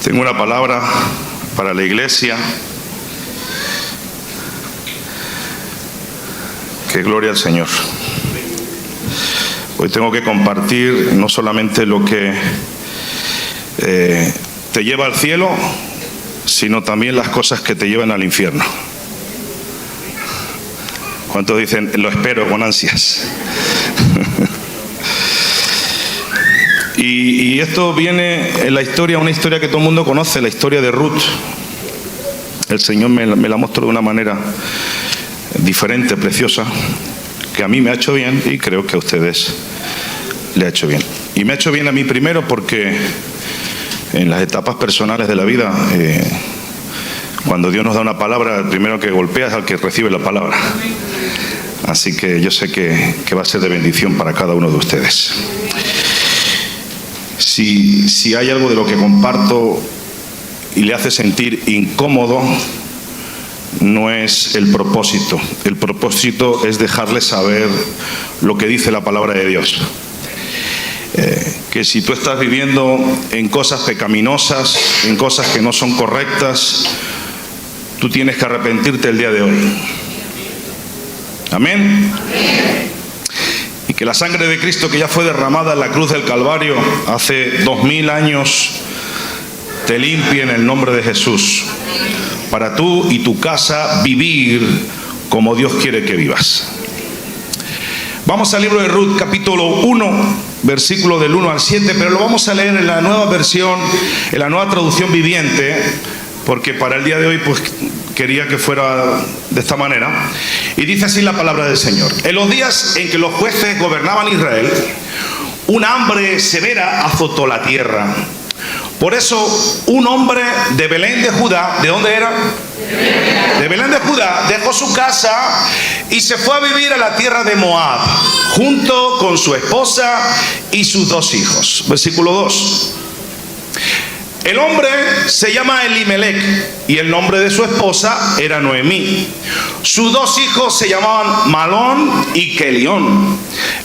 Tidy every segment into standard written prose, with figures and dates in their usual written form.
Tengo una palabra para la iglesia. Que gloria al Señor. Hoy tengo que compartir no solamente lo que te lleva al cielo, sino también las cosas que te llevan al infierno. ¿Cuántos dicen, lo espero con ansias? Y esto viene en la historia, una historia que todo el mundo conoce, la historia de Ruth. El Señor me la mostró de una manera diferente, preciosa, que a mí me ha hecho bien y creo que a ustedes le ha hecho bien. Y me ha hecho bien a mí primero porque en las etapas personales de la vida, cuando Dios nos da una palabra, el primero que golpea es al que recibe la palabra. Así que yo sé que va a ser de bendición para cada uno de ustedes. Si hay algo de lo que comparto y le hace sentir incómodo, no es el propósito. El propósito es dejarle saber lo que dice la palabra de Dios. Que si tú estás viviendo en cosas pecaminosas, en cosas que no son correctas, tú tienes que arrepentirte el día de hoy. Amén. Y que la sangre de Cristo, que ya fue derramada en la cruz del Calvario hace 2000 años, te limpie en el nombre de Jesús, para tú y tu casa vivir como Dios quiere que vivas. Vamos al libro de Ruth, capítulo 1, versículo del 1 al 7, pero lo vamos a leer en la nueva versión, en la nueva traducción viviente, porque para el día de hoy pues quería que fuera de esta manera. Y dice así la palabra del Señor: en los días en que los jueces gobernaban Israel, una hambre severa azotó la tierra. Por eso un hombre de Belén de Judá, ¿de dónde era? De Belén de Judá, dejó su casa y se fue a vivir a la tierra de Moab, junto con su esposa y sus 2 hijos. Versículo 2. El hombre se llama Elimelec y el nombre de su esposa era Noemí. Sus 2 hijos se llamaban Malón y Kelión.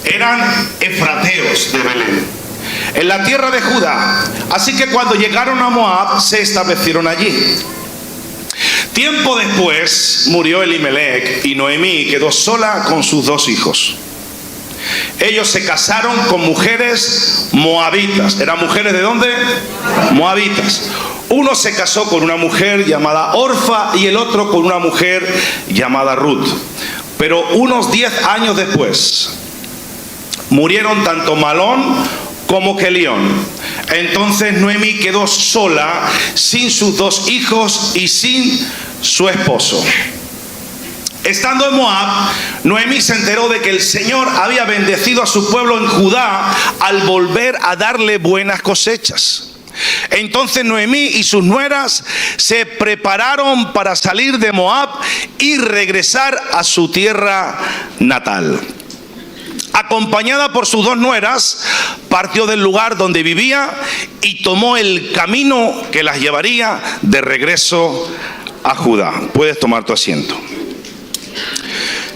Eran efrateos de Belén, en la tierra de Judá. Así que cuando llegaron a Moab, se establecieron allí. Tiempo después murió Elimelec y Noemí quedó sola con sus 2 hijos. Ellos se casaron con mujeres moabitas. ¿Eran mujeres de dónde? Moabitas. Uno se casó con una mujer llamada Orfa y el otro con una mujer llamada Ruth. Pero unos 10 años después murieron tanto Malón como Kelión. Entonces Noemí quedó sola, sin sus 2 hijos y sin su esposo. Estando en Moab, Noemí se enteró de que el Señor había bendecido a su pueblo en Judá al volver a darle buenas cosechas. Entonces Noemí y sus nueras se prepararon para salir de Moab y regresar a su tierra natal. Acompañada por sus 2 nueras, partió del lugar donde vivía y tomó el camino que las llevaría de regreso a Judá. Puedes tomar tu asiento.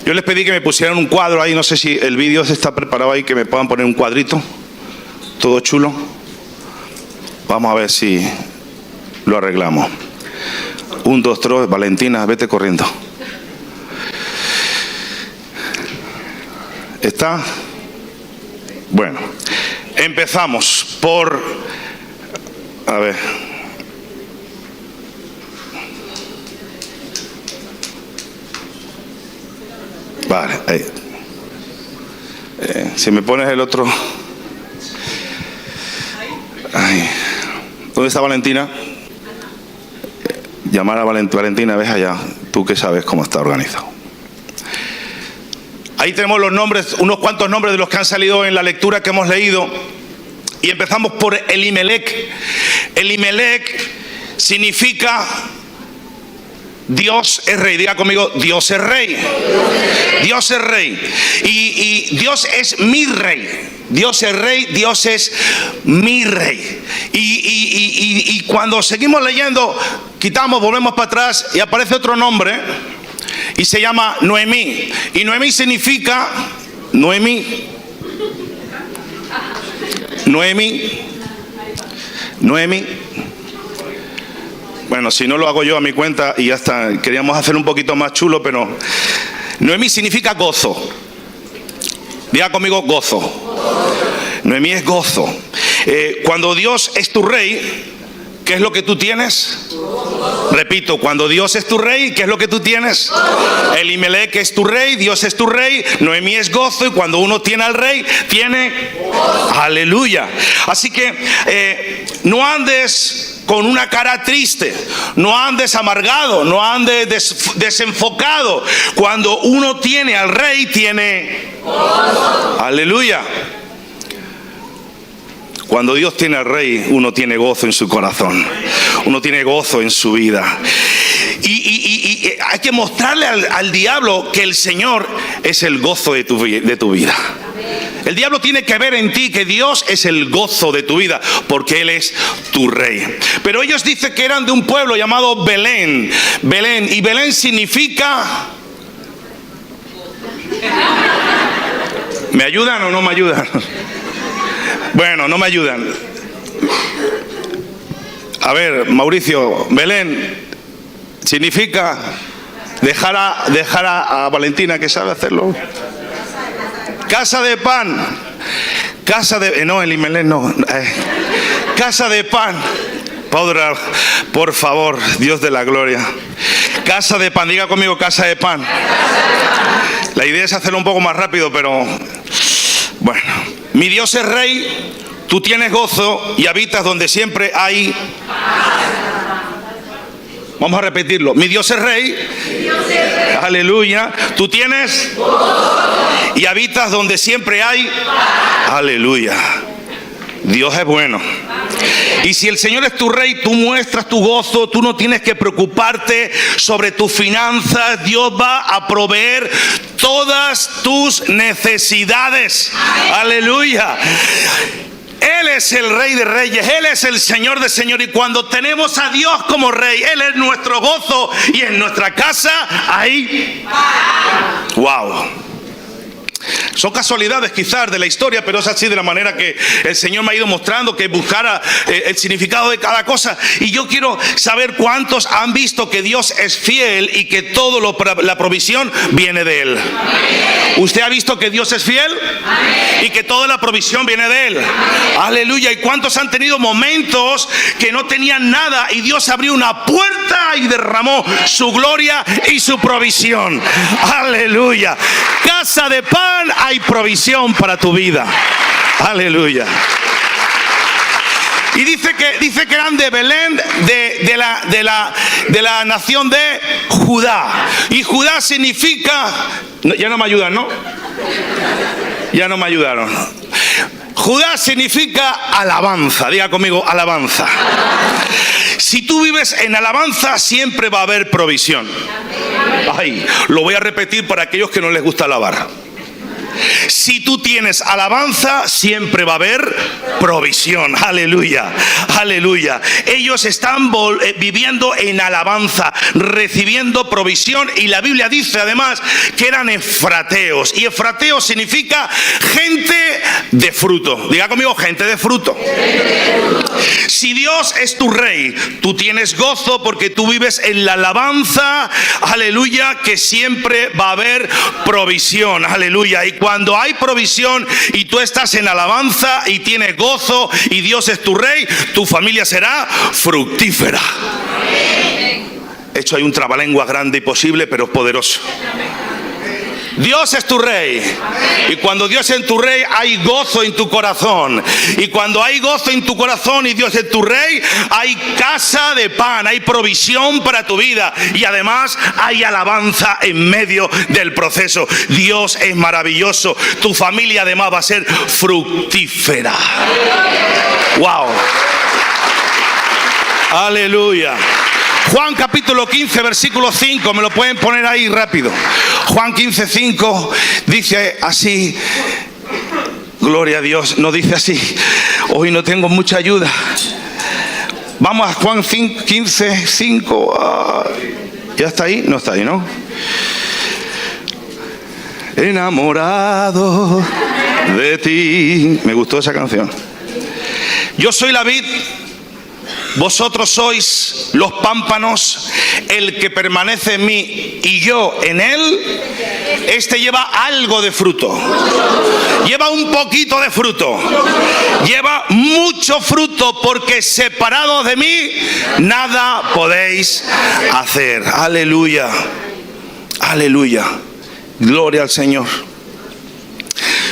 Yo les pedí que me pusieran un cuadro ahí, no sé si el vídeo está preparado ahí, que me puedan poner un cuadrito, todo chulo. Vamos a ver si lo arreglamos. 1, 2, 3, Valentina, vete corriendo. ¿Está? Bueno, empezamos por... A ver. Vale, ahí. Si me pones el otro... Ay. ¿Dónde está Valentina? Llamar a Valentina, ves allá, tú que sabes cómo está organizado. Ahí tenemos los nombres, unos cuantos nombres de los que han salido en la lectura que hemos leído. Y empezamos por Elimelec. Elimelec significa Dios es rey. Diga conmigo, Dios es rey. Dios es rey. Y Dios es mi rey. Dios es rey, Dios es mi rey. Y cuando seguimos leyendo, quitamos, volvemos para atrás y aparece otro nombre. Y se llama Noemí. Y Noemí significa Noemí. Bueno, si no lo hago yo a mi cuenta y ya está. Queríamos hacer un poquito más chulo, pero Noemí significa gozo. Diga conmigo, gozo. Noemí es gozo. Cuando Dios es tu rey, ¿qué es lo que tú tienes? Repito, cuando Dios es tu rey, ¿qué es lo que tú tienes? Elimelech es tu rey, Dios es tu rey, Noemí es gozo, y cuando uno tiene al rey, tiene aleluya. Así que no andes con una cara triste, no andes amargado, no andes desenfocado. Cuando uno tiene al rey, tiene aleluya. Cuando Dios tiene al rey, uno tiene gozo en su corazón, uno tiene gozo en su vida. Y hay que mostrarle al diablo que el Señor es el gozo de tu vida. El diablo tiene que ver en ti que Dios es el gozo de tu vida, porque Él es tu rey. Pero ellos dicen que eran de un pueblo llamado Belén. Belén, y Belén significa... ¿Me ayudan o no me ayudan? Bueno, no me ayudan. A ver, Mauricio, Belén significa dejar a Valentina, que sabe hacerlo. Casa de pan. Casa de... No, Elimelech no. Casa de pan. Por favor, Dios de la gloria. Casa de pan, diga conmigo, casa de pan. La idea es hacerlo un poco más rápido, pero... Bueno, mi Dios es rey, tú tienes gozo y habitas donde siempre hay... Vamos a repetirlo. Mi Dios es rey, aleluya, tú tienes y habitas donde siempre hay... Aleluya. Dios es bueno. Y si el Señor es tu rey, tú muestras tu gozo, tú no tienes que preocuparte sobre tus finanzas. Dios va a proveer todas tus necesidades. Aleluya. Él es el Rey de Reyes, Él es el Señor de Señores. Y cuando tenemos a Dios como Rey, Él es nuestro gozo, y en nuestra casa hay... ¡Wow! Son casualidades quizás de la historia, pero es así de la manera que el Señor me ha ido mostrando, que buscara el significado de cada cosa. Y yo quiero saber cuántos han visto que Dios es fiel y que todo la provisión viene de Él. Amén. ¿Usted ha visto que Dios es fiel? Amén. Y que toda la provisión viene de Él. Amén. Aleluya. ¿Y cuántos han tenido momentos que no tenían nada y Dios abrió una puerta y derramó su gloria y su provisión? Aleluya. Casa de pan, hay provisión para tu vida. Aleluya. Y dice que eran de Belén, de la nación de Judá. Y Judá significa... Ya no me ayudan, ¿no? Ya no me ayudaron. Judá significa alabanza. Diga conmigo, alabanza. Si tú vives en alabanza, siempre va a haber provisión. Ay, lo voy a repetir para aquellos que no les gusta alabar. Si tú tienes alabanza, siempre va a haber provisión. Aleluya, aleluya. Ellos están viviendo en alabanza, recibiendo provisión. Y la Biblia dice además que eran efrateos. Y efrateo significa gente de fruto. Diga conmigo, gente de fruto. Si Dios es tu rey, tú tienes gozo porque tú vives en la alabanza. Aleluya, que siempre va a haber provisión. Aleluya. Y cuando hay provisión y tú estás en alabanza y tienes gozo y Dios es tu rey, tu familia será fructífera. De hecho, hay un trabalenguas grande y posible, pero poderoso. Dios es tu rey. Y cuando Dios es tu rey, hay gozo en tu corazón. Y cuando hay gozo en tu corazón y Dios es tu rey, hay casa de pan, hay provisión para tu vida. Y además hay alabanza en medio del proceso. Dios es maravilloso. Tu familia además va a ser fructífera. Wow. Aleluya. Juan capítulo 15, versículo 5, me lo pueden poner ahí rápido. Juan 15, 5 dice así, gloria a Dios, no dice así, hoy no tengo mucha ayuda. Vamos a Juan 15, 5, ¿ya está ahí? No está ahí, ¿no? Enamorado de ti. Me gustó esa canción. Yo soy la vid, vosotros sois los pámpanos, el que permanece en mí y yo en él, este lleva algo de fruto, lleva un poquito de fruto, lleva mucho fruto, porque separados de mí nada podéis hacer. Aleluya, aleluya, gloria al Señor.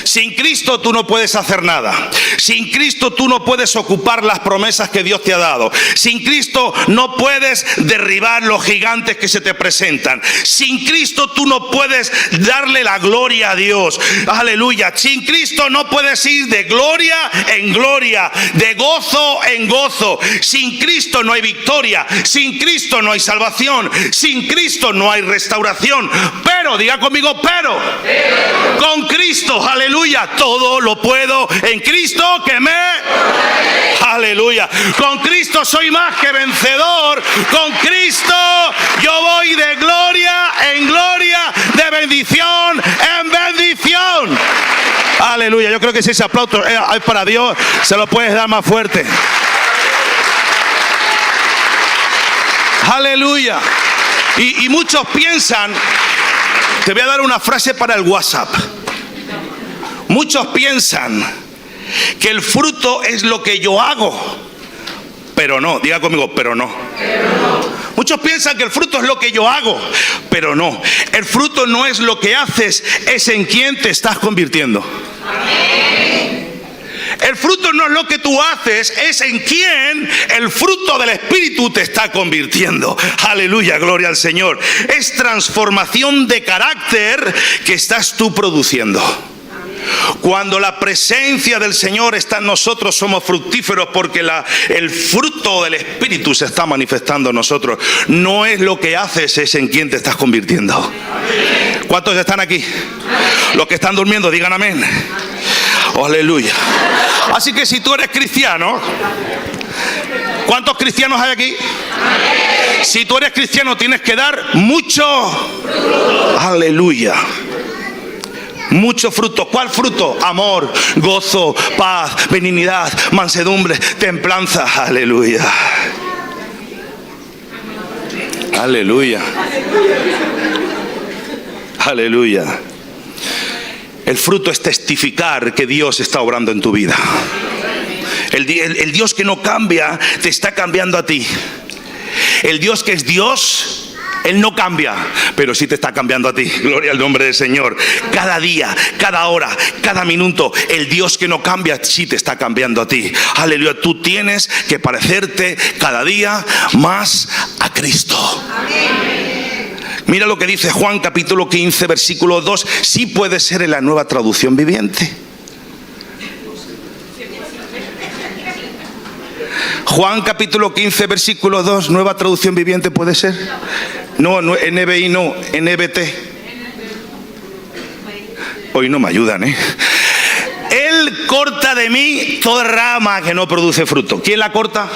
Sin Cristo tú no puedes hacer nada. Sin Cristo tú no puedes ocupar las promesas que Dios te ha dado. Sin Cristo no puedes derribar los gigantes que se te presentan. Sin Cristo tú no puedes darle la gloria a Dios. Aleluya. Sin Cristo no puedes ir de gloria en gloria, de gozo en gozo. Sin Cristo no hay victoria. Sin Cristo no hay salvación. Sin Cristo no hay restauración. Pero, diga conmigo, pero con Cristo, aleluya, todo lo puedo en Cristo que me... Aleluya. Con Cristo soy más que vencedor. Con Cristo yo voy de gloria en gloria, de bendición en bendición. Aleluya. Yo creo que si ese aplauso es para Dios, se lo puedes dar más fuerte. Aleluya. Y muchos piensan, te voy a dar una frase para el WhatsApp. Muchos piensan que el fruto es lo que yo hago, pero no. Diga conmigo, pero no. Muchos piensan que el fruto es lo que yo hago, pero no. El fruto no es lo que haces, es en quién te estás convirtiendo. El fruto no es lo que tú haces, es en quién el fruto del Espíritu te está convirtiendo. Aleluya, gloria al Señor. Es transformación de carácter que estás tú produciendo. Cuando la presencia del Señor está en nosotros, somos fructíferos, porque el fruto del Espíritu se está manifestando en nosotros. No es lo que haces, es en quién te estás convirtiendo. ¿Cuántos están aquí? Los que están durmiendo, digan amén. Aleluya. Así que si tú eres cristiano, ¿cuántos cristianos hay aquí? Si tú eres cristiano, tienes que dar mucho. Aleluya. Mucho fruto. ¿Cuál fruto? Amor, gozo, paz, benignidad, mansedumbre, templanza. Aleluya. Aleluya. Aleluya. El fruto es testificar que Dios está obrando en tu vida. El Dios que no cambia te está cambiando a ti. El Dios que es Dios, Él no cambia, pero sí te está cambiando a ti. Gloria al nombre del Señor. Cada día, cada hora, cada minuto, el Dios que no cambia sí te está cambiando a ti. Aleluya. Tú tienes que parecerte cada día más a Cristo. Mira lo que dice Juan capítulo 15 versículo 2. Sí puede ser en la Nueva Traducción Viviente. Juan capítulo 15 versículo 2, Nueva Traducción Viviente, ¿puede ser? No, NBI no, NBT. Hoy no me ayudan, Él corta de mí toda rama que no produce fruto. ¿Quién la corta?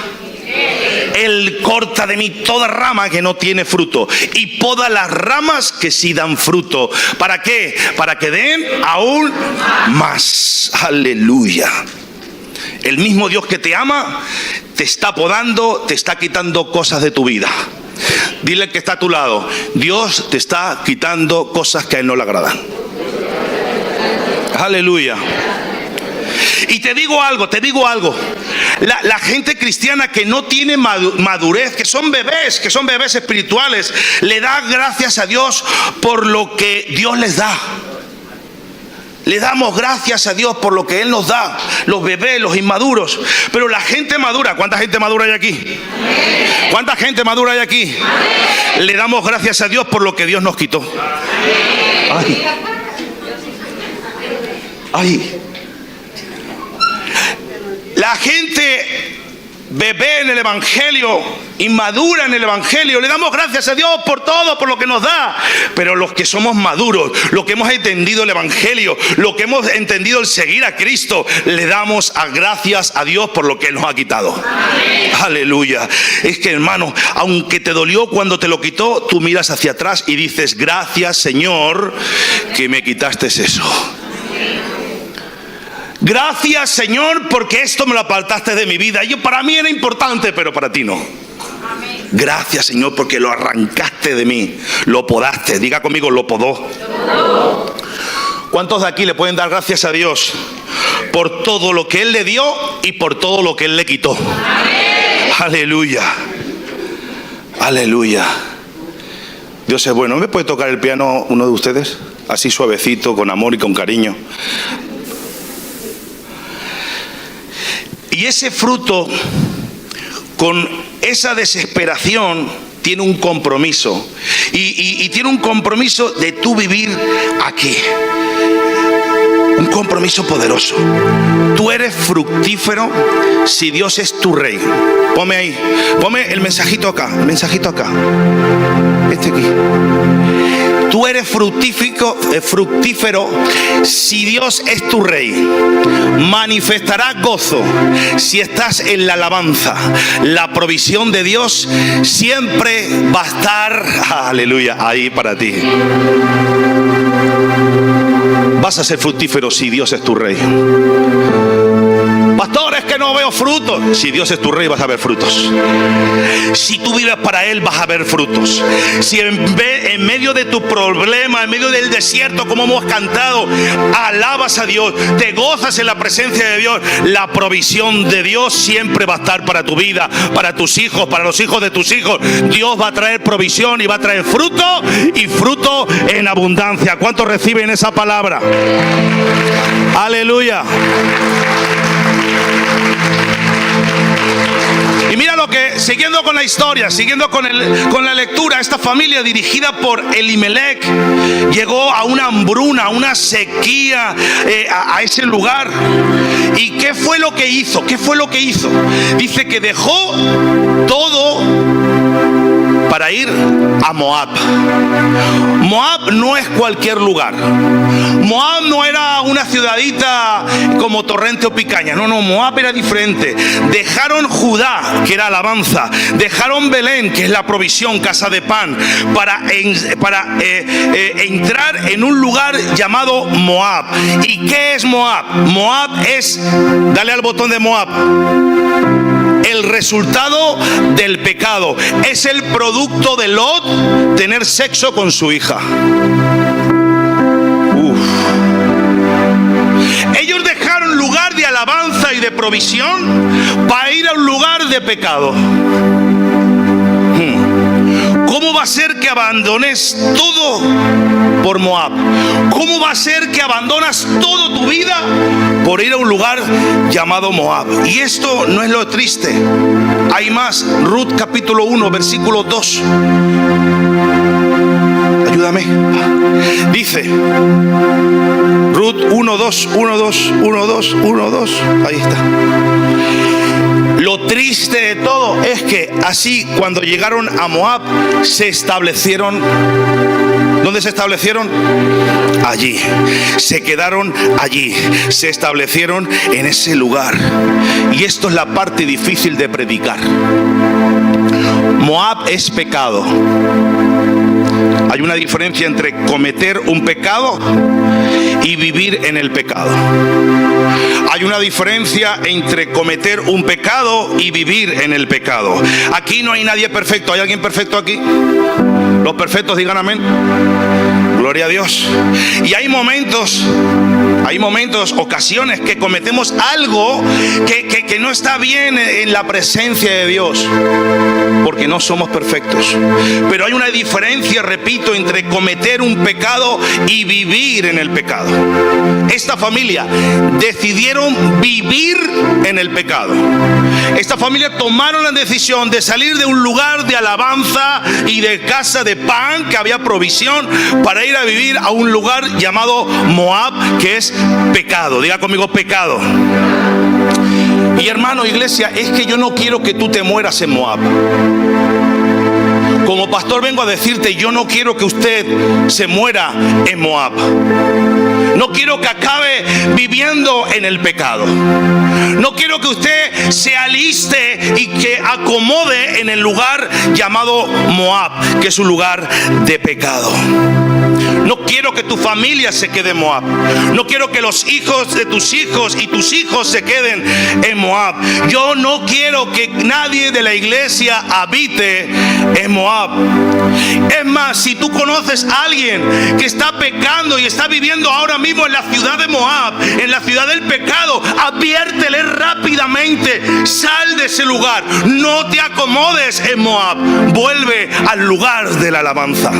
Él corta de mí toda rama que no tiene fruto y poda las ramas que sí dan fruto. ¿Para qué? Para que den aún más. Aleluya. El mismo Dios que te ama te está podando, te está quitando cosas de tu vida. Dile al que está a tu lado: Dios te está quitando cosas que a Él no le agradan. Aleluya. Y te digo algo. La gente cristiana que no tiene madurez, que son bebés espirituales, le da gracias a Dios por lo que Dios les da. Le damos gracias a Dios por lo que Él nos da, los bebés, los inmaduros. Pero la gente madura, ¿cuánta gente madura hay aquí? ¿Cuánta gente madura hay aquí? Le damos gracias a Dios por lo que Dios nos quitó. Ay. La gente bebé en el Evangelio, inmadura en el Evangelio, le damos gracias a Dios por todo, por lo que nos da. Pero los que somos maduros, los que hemos entendido el Evangelio, los que hemos entendido el seguir a Cristo, le damos gracias a Dios por lo que Él nos ha quitado. Amén. Aleluya. Es que, hermano, aunque te dolió cuando te lo quitó, tú miras hacia atrás y dices: gracias, Señor, que me quitaste eso. Gracias, Señor, porque esto me lo apartaste de mi vida. Para mí era importante, pero para ti no. Gracias, Señor, porque lo arrancaste de mí, lo podaste. Diga conmigo, lo podó. ¿Cuántos de aquí le pueden dar gracias a Dios por todo lo que Él le dio y por todo lo que Él le quitó? Aleluya. Aleluya. Dios es bueno. ¿Me puede tocar el piano uno de ustedes? Así suavecito, con amor y con cariño. Y ese fruto, con esa desesperación, tiene un compromiso. Y tiene un compromiso de tú vivir aquí. Un compromiso poderoso. Tú eres fructífero si Dios es tu rey. Ponme ahí. Ponme el mensajito acá. El mensajito acá. Este aquí. Tú eres fructífero si Dios es tu rey. Manifestarás gozo si estás en la alabanza. La provisión de Dios siempre va a estar, aleluya, ahí para ti. Vas a ser fructífero si Dios es tu rey. Pastor, es que no veo frutos. Si Dios es tu rey, vas a ver frutos. Si tú vives para Él, vas a ver frutos. Si en medio de tu problema, en medio del desierto, como hemos cantado, alabas a Dios, te gozas en la presencia de Dios, la provisión de Dios siempre va a estar para tu vida, para tus hijos, para los hijos de tus hijos. Dios va a traer provisión y va a traer fruto, y fruto en abundancia. ¿Cuántos reciben esa palabra? Aleluya. Y mira lo que, siguiendo con la historia, siguiendo con la lectura, esta familia dirigida por Elimelech llegó a una hambruna, a una sequía, a ese lugar. ¿Y qué fue lo que hizo? ¿Qué fue lo que hizo? Dice que dejó todo para ir a Moab. Moab no es cualquier lugar. Moab no era una ciudadita como Torrente o Picaña. No, Moab era diferente. Dejaron Judá, que era alabanza. Dejaron Belén, que es la provisión, casa de pan, para entrar en un lugar llamado Moab. ¿Y qué es Moab? Moab es, dale al botón de Moab, el resultado del pecado. Es el producto de Lot tener sexo con su hija. Ellos dejaron lugar de alabanza y de provisión para ir a un lugar de pecado. ¿Cómo va a ser que abandones todo por Moab? ¿Cómo va a ser que abandonas toda tu vida por ir a un lugar llamado Moab? Y esto no es lo triste. Hay más. Ruth capítulo 1, versículo 2. Ayúdame. Dice Ruth 1:2, 1:2, 1:2, 1:2. Ahí está. Lo triste de todo es que así, cuando llegaron a Moab, se establecieron. ¿Dónde se establecieron? Allí. Se quedaron allí. Se establecieron en ese lugar. Y esto es la parte difícil de predicar. Moab es pecado. Hay una diferencia entre cometer un pecado y vivir en el pecado. Hay una diferencia entre cometer un pecado y vivir en el pecado. Aquí no hay nadie perfecto. ¿Hay alguien perfecto aquí? Los perfectos digan amén. Gloria a Dios. Y hay momentos, ocasiones que cometemos algo que no está bien en la presencia de Dios, porque no somos perfectos. Pero hay una diferencia, repito, entre cometer un pecado y vivir en el pecado. Esta familia decidieron vivir en el pecado. Esta familia tomaron la decisión de salir de un lugar de alabanza y de casa de pan, que había provisión, para ir a vivir a un lugar llamado Moab, que es pecado. Diga conmigo, pecado. Y hermano, iglesia, es que yo no quiero que tú te mueras en Moab. Como pastor vengo a decirte, yo no quiero que usted se muera en Moab. No quiero que acabe viviendo en el pecado. No quiero que usted se aliste y que acomode en el lugar llamado Moab, que es un lugar de pecado. No quiero que tu familia se quede en Moab. No quiero que los hijos de tus hijos y tus hijos se queden en Moab. Yo no quiero que nadie de la iglesia habite en Moab. Es más, si tú conoces a alguien que está pecando y está viviendo ahora mismo en la ciudad de Moab, en la ciudad del pecado, adviértele rápidamente: sal de ese lugar, no te acomodes en Moab, vuelve al lugar de la alabanza.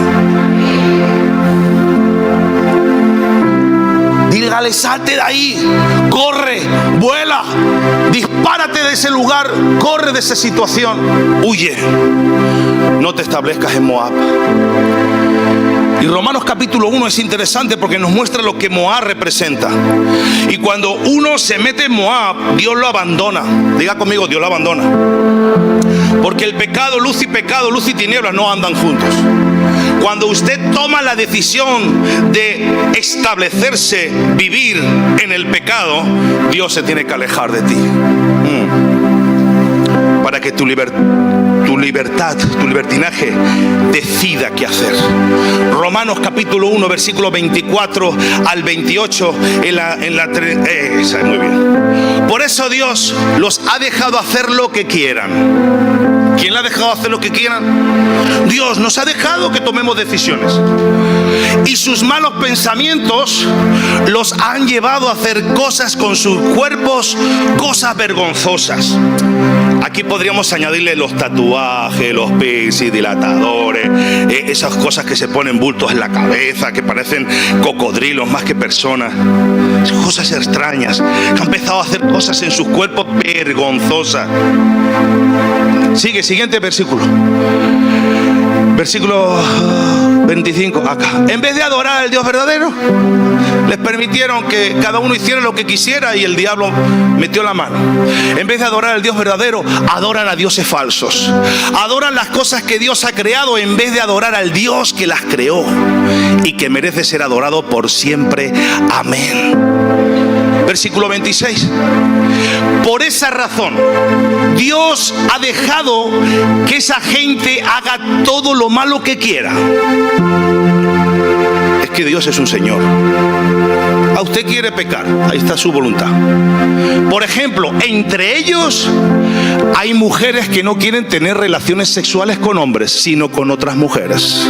Dígale: salte de ahí, corre, vuela, dispárate de ese lugar, corre de esa situación, huye, no te establezcas en Moab. Y Romanos capítulo 1 es interesante porque nos muestra lo que Moab representa. Y cuando uno se mete en Moab, Dios lo abandona. Diga conmigo: Dios lo abandona. Porque el pecado, luz y tinieblas no andan juntos. Cuando usted toma la decisión de establecerse, vivir en el pecado, Dios se tiene que alejar de ti. Para que tu libertad, tu libertinaje decida qué hacer. Romanos capítulo 1, versículo 24 al 28 muy bien. Por eso Dios los ha dejado hacer lo que quieran. ¿Quién le ha dejado hacer lo que quieran? Dios nos ha dejado que tomemos decisiones. Y sus malos pensamientos los han llevado a hacer cosas con sus cuerpos, cosas vergonzosas. Aquí podríamos añadirle los tatuajes, los piercing, dilatadores, esas cosas que se ponen bultos en la cabeza, que parecen cocodrilos más que personas. Cosas extrañas, que han empezado a hacer cosas en sus cuerpos vergonzosas. Sigue, siguiente versículo. Versículo 25, acá. En vez de adorar al Dios verdadero, les permitieron que cada uno hiciera lo que quisiera y el diablo metió la mano. En vez de adorar al Dios verdadero, adoran a dioses falsos. Adoran las cosas que Dios ha creado en vez de adorar al Dios que las creó y que merece ser adorado por siempre. Amén. Versículo 26. Por esa razón, Dios ha dejado que esa gente haga todo lo malo que quiera. Es que Dios es un Señor. A usted quiere pecar, ahí está su voluntad. Por ejemplo, entre ellos hay mujeres que no quieren tener relaciones sexuales con hombres, sino con otras mujeres.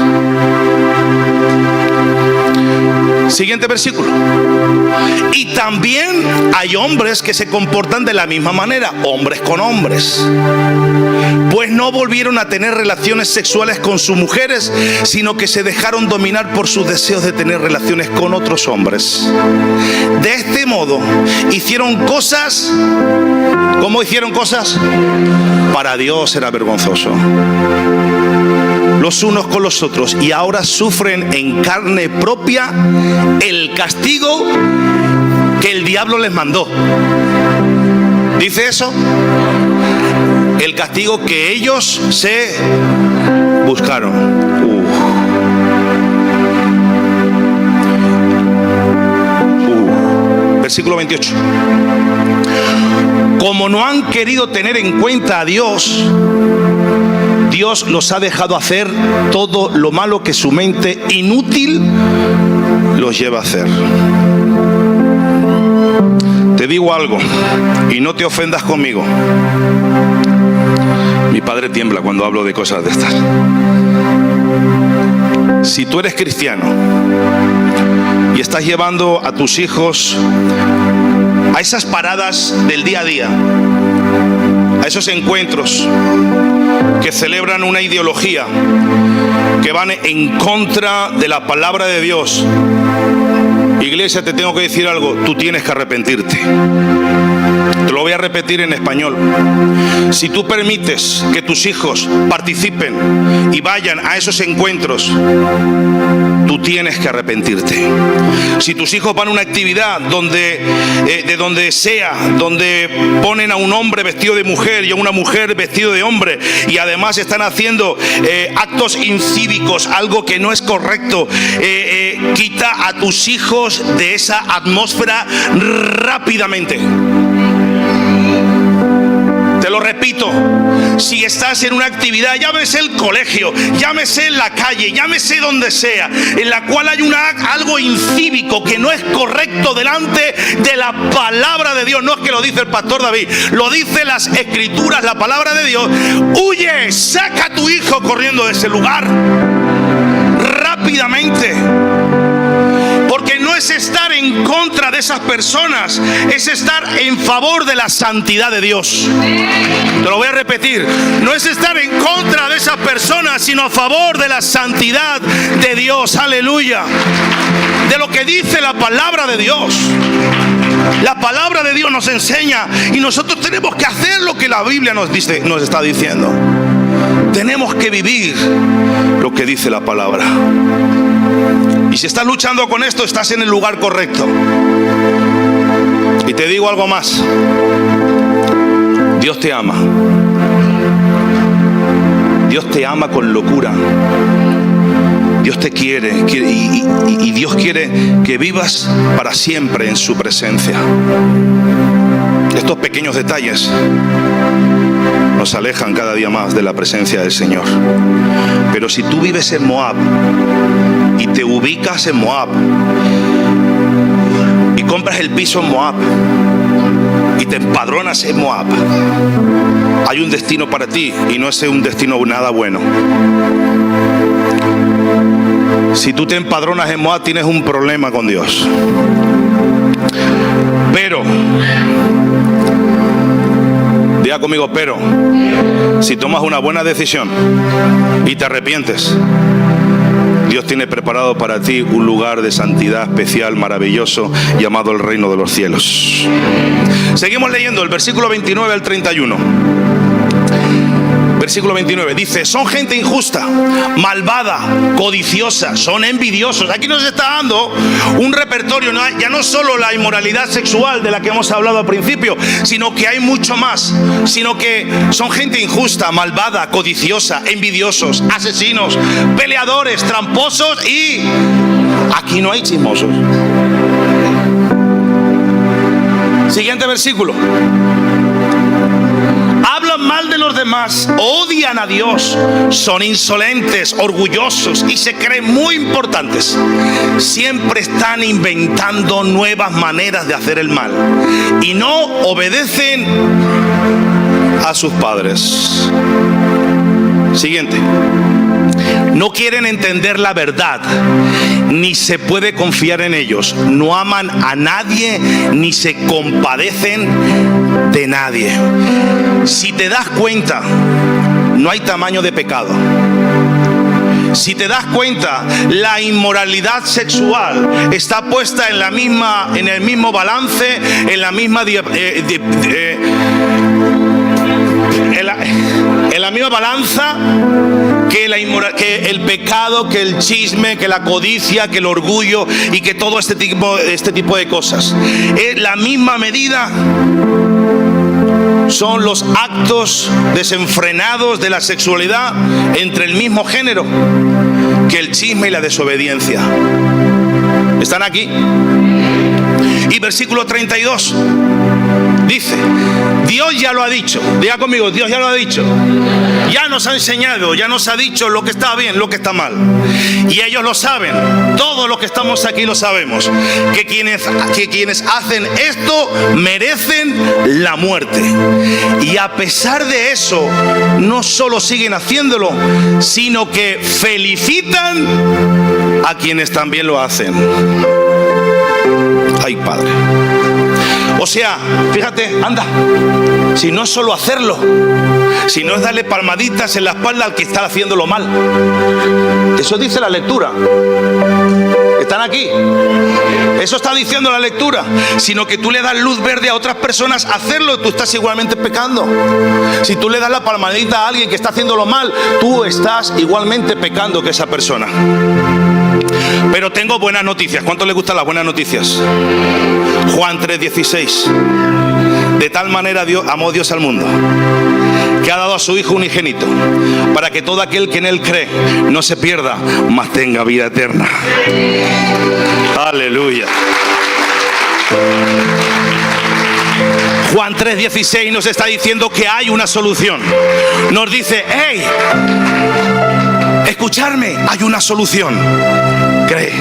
Siguiente versículo. Y también hay hombres que se comportan de la misma manera, hombres con hombres. Pues no volvieron a tener relaciones sexuales con sus mujeres, sino que se dejaron dominar por sus deseos de tener relaciones con otros hombres. De este modo hicieron cosas. ¿Cómo hicieron cosas? Para Dios era vergonzoso. Los unos con los otros, y ahora sufren en carne propia el castigo que el diablo les mandó. ¿Dice eso? El castigo que ellos se buscaron. Versículo 28. Como no han querido tener en cuenta a Dios, Dios los ha dejado hacer todo lo malo que su mente inútil los lleva a hacer. Te digo algo y no te ofendas conmigo. Mi padre tiembla cuando hablo de cosas de estas. Si tú eres cristiano y estás llevando a tus hijos a esas paradas del día a día, a esos encuentros que celebran una ideología, que van en contra de la palabra de Dios, iglesia, te tengo que decir algo: tú tienes que arrepentirte. Te lo voy a repetir en español. Si tú permites que tus hijos participen y vayan a esos encuentros, tú tienes que arrepentirte. Si tus hijos van a una actividad donde ponen a un hombre vestido de mujer y a una mujer vestido de hombre, y además están haciendo actos incívicos, algo que no es correcto, quita a tus hijos de esa atmósfera rápidamente. Te Lo repito, si estás en una actividad, llámese el colegio, llámese en la calle, llámese donde sea, en la cual hay algo incívico que no es correcto delante de la palabra de Dios, no es que lo dice el pastor David, lo dice las escrituras, la palabra de Dios, huye, saca a tu hijo corriendo de ese lugar rápidamente. Porque no es estar en contra de esas personas, es estar en favor de la santidad de Dios. Te lo voy a repetir, no es estar en contra de esas personas, sino a favor de la santidad de Dios. Aleluya. De lo que dice la palabra de Dios. La palabra de Dios nos enseña y nosotros tenemos que hacer lo que la Biblia nos está diciendo. Tenemos que vivir lo que dice la palabra. Y si estás luchando con esto, estás en el lugar correcto. Y te digo algo más. Dios te ama. Dios te ama con locura. Dios te quiere y Dios quiere que vivas para siempre en su presencia. Estos pequeños detalles nos alejan cada día más de la presencia del Señor. Pero si tú vives en Moab y te ubicas en Moab y compras el piso en Moab y te empadronas en Moab, hay un destino para ti y no es un destino nada bueno. Si tú te empadronas en Moab, tienes un problema con Dios. Pero, diga conmigo, pero si tomas una buena decisión y te arrepientes, Dios tiene preparado para ti un lugar de santidad especial, maravilloso, llamado el reino de los cielos. Seguimos leyendo el versículo 29 al 31. Versículo 29 dice: son gente injusta, malvada, codiciosa, son envidiosos. Aquí nos está dando un repertorio, ya no solo la inmoralidad sexual de la que hemos hablado al principio, sino que hay mucho más. Sino que son gente injusta, malvada, codiciosa, envidiosos, asesinos, peleadores, tramposos y aquí no hay chismosos. Siguiente versículo. Hablan mal de los demás, odian a Dios, son insolentes, orgullosos y se creen muy importantes. Siempre están inventando nuevas maneras de hacer el mal y no obedecen a sus padres. Siguiente. No quieren entender la verdad, ni se puede confiar en ellos. No aman a nadie, ni se compadecen de nadie. Si te das cuenta, no hay tamaño de pecado. Si te das cuenta, la inmoralidad sexual está puesta en el mismo balance, en la misma balanza que el pecado, que el chisme, que la codicia, que el orgullo y que todo este tipo de cosas. En la misma medida son los actos desenfrenados de la sexualidad entre el mismo género que el chisme y la desobediencia. ¿Están aquí? Y versículo 32 dice: Dios ya lo ha dicho. Diga conmigo, Dios ya lo ha dicho. Ya nos ha enseñado, ya nos ha dicho lo que está bien, lo que está mal. Y ellos lo saben. Todos los que estamos aquí lo sabemos. Que quienes hacen esto merecen la muerte. Y a pesar de eso, no solo siguen haciéndolo, sino que felicitan a quienes también lo hacen. Ay, Padre. O sea, fíjate, anda, si no es solo hacerlo, si no es darle palmaditas en la espalda al que está haciéndolo mal. Eso dice la lectura. ¿Están aquí? Eso está diciendo la lectura. Sino que tú le das luz verde a otras personas a hacerlo, tú estás igualmente pecando. Si tú le das la palmadita a alguien que está haciéndolo mal, tú estás igualmente pecando que esa persona. Pero tengo buenas noticias. ¿Cuánto le gustan las buenas noticias? Juan 3:16. De tal manera amó Dios al mundo, que ha dado a su Hijo unigénito, para que todo aquel que en Él cree no se pierda, mas tenga vida eterna. Aleluya. Juan 3:16 nos está diciendo que hay una solución. Nos dice, hey, escucharme, hay una solución. Cree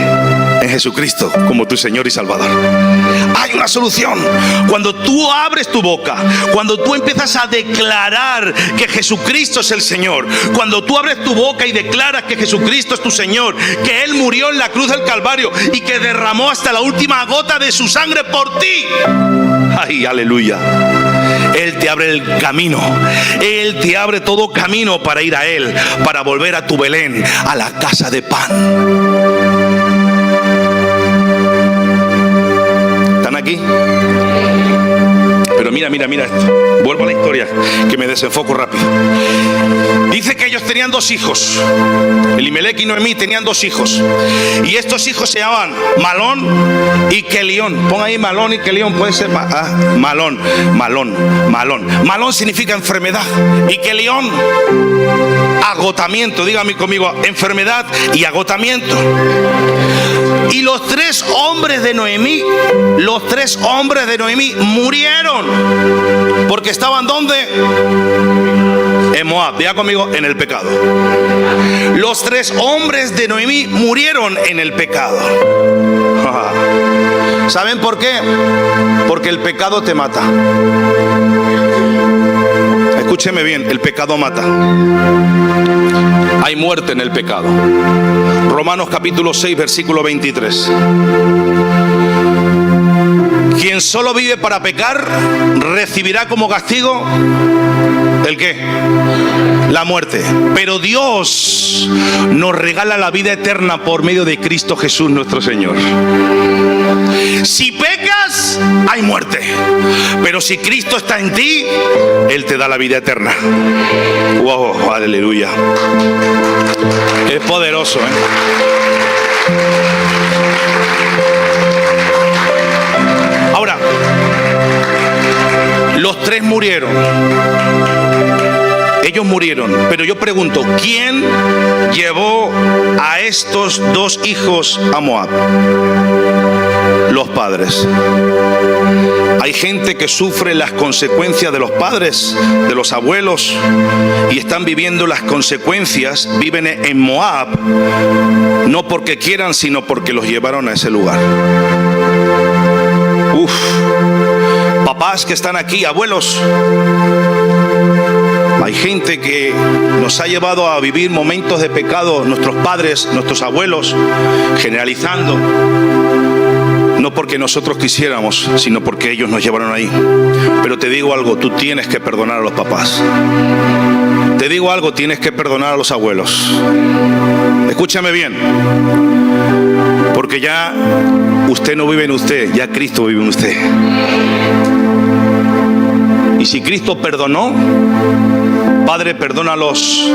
en Jesucristo como tu Señor y Salvador. Hay una solución. Cuando tú abres tu boca, cuando tú empiezas a declarar que Jesucristo es el Señor, cuando tú abres tu boca y declaras que Jesucristo es tu Señor, que Él murió en la cruz del Calvario y que derramó hasta la última gota de su sangre por ti. ¡Ay, aleluya! Él te abre el camino. Él te abre todo camino para ir a Él, para volver a tu Belén, a la casa de pan. ¿Están aquí? Pero mira esto. Vuelvo a la historia, que me desenfoco rápido. Dice que ellos tenían 2 hijos. Elimelec y Noemí tenían 2 hijos. Y estos hijos se llamaban Malón y Kelión. Pon ahí Malón y Kelión, puede ser Malón. Malón significa enfermedad. Y Kelión, agotamiento. Dígame conmigo, enfermedad y agotamiento. Y los 3 hombres de Noemí murieron. Porque estaban ¿dónde? En Moab. Diga conmigo, en el pecado. Los 3 hombres de Noemí murieron en el pecado. ¿Saben por qué? Porque el pecado te mata. Escúcheme bien, el pecado mata. Hay muerte en el pecado. Romanos capítulo 6, versículo 23. Quien solo vive para pecar, recibirá como castigo ¿el qué? La muerte. Pero Dios nos regala la vida eterna por medio de Cristo Jesús nuestro Señor. Si pecas, hay muerte. Pero si Cristo está en ti, Él te da la vida eterna. Wow, aleluya. Es poderoso, Ahora, los 3 murieron. Ellos murieron. Pero yo pregunto, ¿quién llevó a estos 2 hijos a Moab? Los padres. Hay gente que sufre las consecuencias de los padres, de los abuelos, y están viviendo las consecuencias, viven en Moab, no porque quieran, sino porque los llevaron a ese lugar. Papás que están aquí, abuelos. Hay gente que nos ha llevado a vivir momentos de pecado, nuestros padres, nuestros abuelos, generalizando. No porque nosotros quisiéramos, sino porque ellos nos llevaron ahí. Pero te digo algo, tú tienes que perdonar a los papás. Te digo algo, tienes que perdonar a los abuelos. Escúchame bien. Porque ya usted no vive en usted, ya Cristo vive en usted. Y si Cristo perdonó, Padre, perdónalos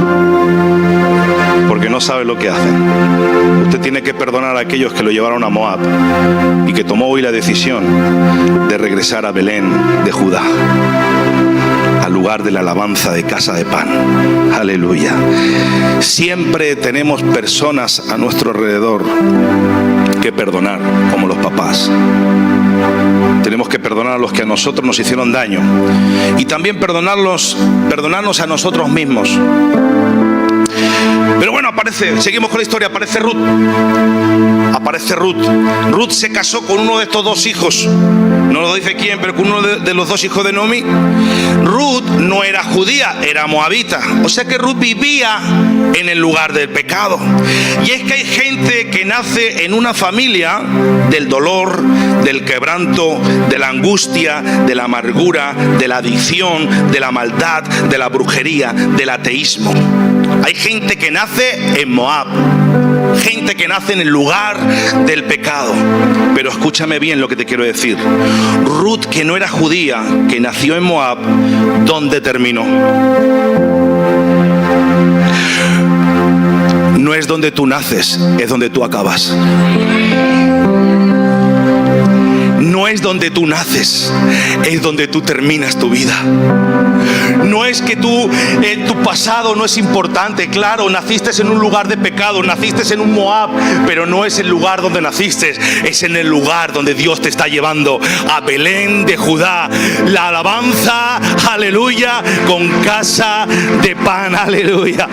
porque no sabe lo que hacen. Usted tiene que perdonar a aquellos que lo llevaron a Moab y que tomó hoy la decisión de regresar a Belén de Judá, al lugar de la alabanza de casa de pan. Aleluya. Siempre tenemos personas a nuestro alrededor que perdonar, como los papás. Tenemos que perdonar a los que a nosotros nos hicieron daño y también perdonarnos a nosotros mismos. Pero bueno, seguimos con la historia, aparece Ruth. Ruth se casó con uno de estos 2 hijos. No lo dice quién, pero con uno de los 2 hijos de Noemí. Ruth no era judía, era moabita. O sea que Ruth vivía en el lugar del pecado. Y es que hay gente que nace en una familia del dolor, del quebranto, de la angustia, de la amargura, de la adicción, de la maldad, de la brujería, del ateísmo. Hay gente que nace en Moab, gente que nace en el lugar del pecado. Pero escúchame bien lo que te quiero decir. Ruth, que no era judía, que nació en Moab, ¿dónde terminó? No es donde tú naces, es donde tú acabas. No no es donde tú naces, es donde tú terminas tu vida. No es que tu pasado no es importante. Claro, naciste en un lugar de pecado, naciste en un Moab, pero no es el lugar donde naciste, es en el lugar donde Dios te está llevando, a Belén de Judá. La alabanza, aleluya, con casa de pan, aleluya.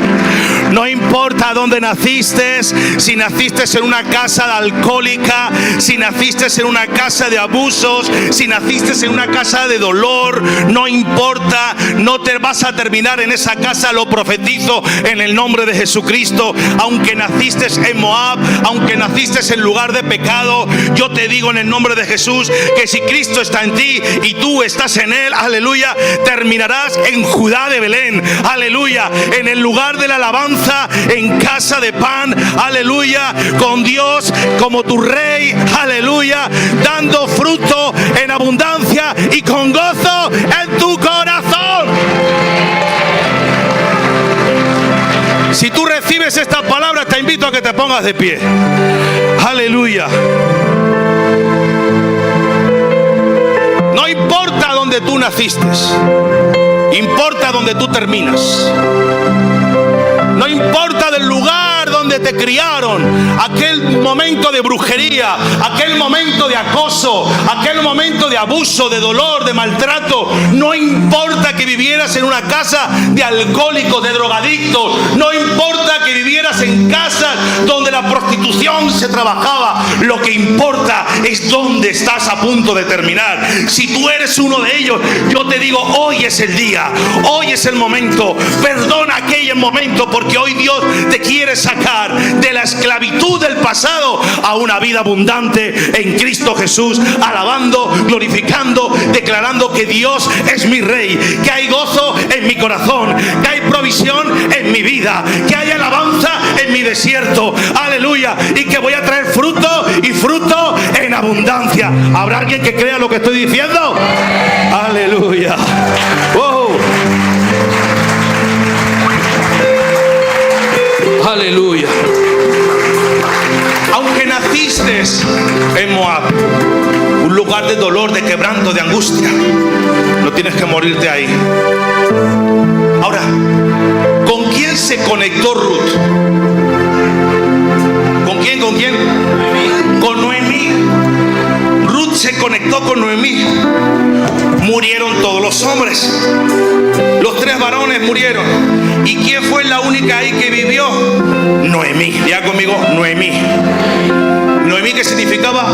No importa dónde naciste, si naciste en una casa de alcohólica, si naciste en una casa de abusos, si naciste en una casa de dolor, no importa, no te vas a terminar en esa casa, lo profetizo en el nombre de Jesucristo. Aunque naciste en Moab, aunque naciste en lugar de pecado, yo te digo en el nombre de Jesús que si Cristo está en ti y tú estás en él, aleluya, terminarás en Judá de Belén, aleluya, en el lugar de la alabanza, en casa de pan, aleluya, con Dios como tu rey, aleluya, dando fruto en abundancia y con gozo en tu corazón. Si tú recibes esta palabra, te invito a que te pongas de pie. Aleluya. No importa donde tú naciste, importa donde tú terminas. No importa del lugar donde te criaron, aquel momento de brujería, aquel momento de acoso, aquel momento de abuso, de dolor, de maltrato. No importa que vivieras en una casa de alcohólicos, de drogadictos. No importa que vivieras en casas donde la prostitución se trabajaba. Lo que importa es dónde estás a punto de terminar. Si tú eres uno de ellos, yo te digo, hoy es el día, hoy es el momento. Perdona aquel momento, porque hoy Dios te quiere sacar de la esclavitud del pasado a una vida abundante en Cristo Jesús, alabando, glorificando, declarando que Dios es mi rey, que hay gozo en mi corazón, que hay provisión en mi vida, que hay alabanza en mi desierto, aleluya, y que voy a traer fruto y fruto en abundancia. ¿Habrá alguien que crea lo que estoy diciendo? Aleluya. Wow. Aleluya. Aunque naciste en Moab, un lugar de dolor, de quebranto, de angustia, no tienes que morirte ahí. Ahora, ¿con quién se conectó Ruth? ¿Con quién? ¿Con quién? Con Noemí. Ruth se conectó con Noemí. Murieron todos los hombres. Los 3 varones murieron. ¿Y quién fue la única ahí que vivió? Noemí. Diga conmigo, Noemí. ¿Noemí qué significaba?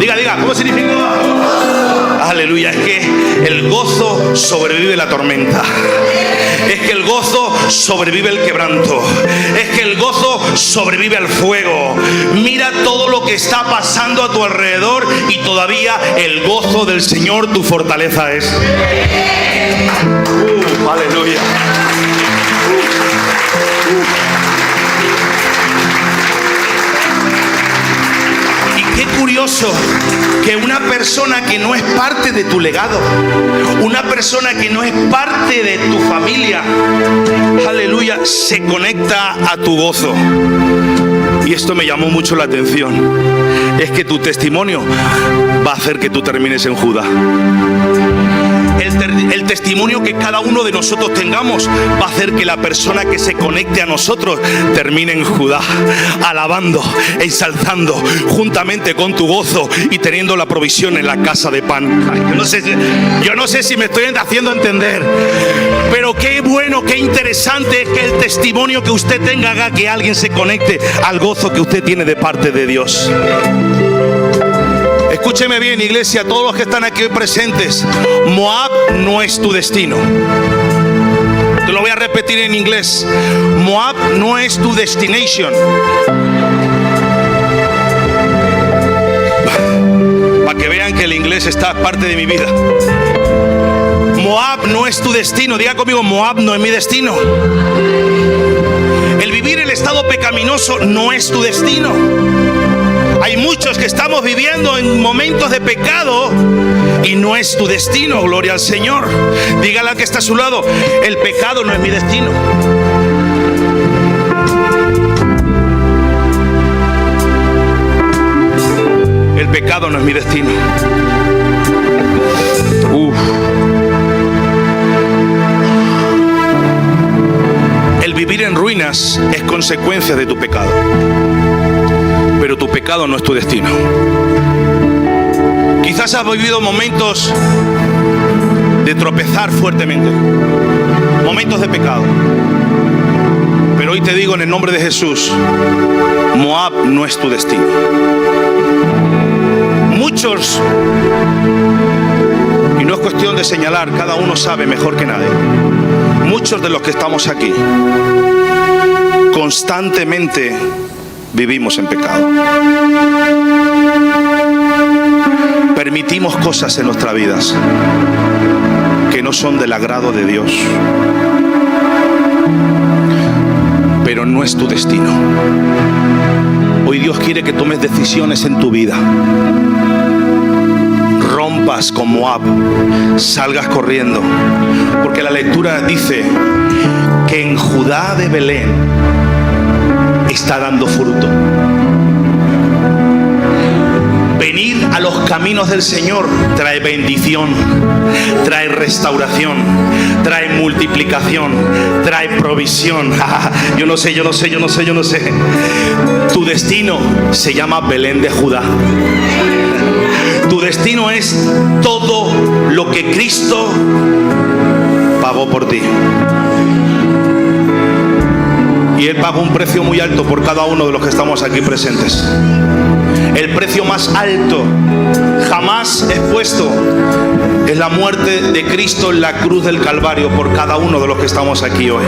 Diga, ¿cómo significaba? Aleluya, es que el gozo sobrevive la tormenta. Es que el gozo sobrevive el quebranto. Es que el gozo sobrevive al fuego. Mira todo lo que está pasando a tu alrededor y todavía el gozo del Señor tu fortaleza es. Aleluya. Y qué curioso que una persona que no es parte de tu legado, una persona que no es parte de tu familia, aleluya, se conecta a tu gozo. Y esto me llamó mucho la atención. Es que tu testimonio va a hacer que tú termines en Judá. El testimonio que cada uno de nosotros tengamos va a hacer que la persona que se conecte a nosotros termine en Judá, alabando, ensalzando juntamente con tu gozo y teniendo la provisión en la casa de pan. Ay, yo no sé si me estoy haciendo entender, pero qué bueno, qué interesante es que el testimonio que usted tenga haga que alguien se conecte al gozo que usted tiene de parte de Dios. Escúcheme bien, iglesia, todos los que están aquí presentes. Moab no es tu destino. Te lo voy a repetir en inglés. Moab no es tu destination. Para que vean que el inglés está parte de mi vida. Moab no es tu destino. Diga conmigo, Moab no es mi destino. El vivir el estado pecaminoso no es tu destino. Hay muchos que estamos viviendo en momentos de pecado y no es tu destino, gloria al Señor. Dígale al que está a su lado, el pecado no es mi destino. El pecado no es mi destino. El vivir en ruinas es consecuencia de tu pecado, pero tu pecado no es tu destino. Quizás has vivido momentos de tropezar fuertemente, momentos de pecado, pero hoy te digo en el nombre de Jesús, Moab no es tu destino. Muchos, y no es cuestión de señalar, cada uno sabe mejor que nadie, muchos de los que estamos aquí constantemente vivimos en pecado. Permitimos cosas en nuestras vidas que no son del agrado de Dios, pero no es tu destino. Hoy Dios quiere que tomes decisiones en tu vida, rompas con Moab, salgas corriendo, porque la lectura dice que en Judá de Belén está dando fruto. Venir a los caminos del Señor trae bendición, trae restauración, trae multiplicación, trae provisión. Yo no sé. Tu destino se llama Belén de Judá. Tu destino es todo lo que Cristo pagó por ti. Y Él pagó un precio muy alto por cada uno de los que estamos aquí presentes. El precio más alto jamás expuesto es la muerte de Cristo en la cruz del Calvario por cada uno de los que estamos aquí hoy.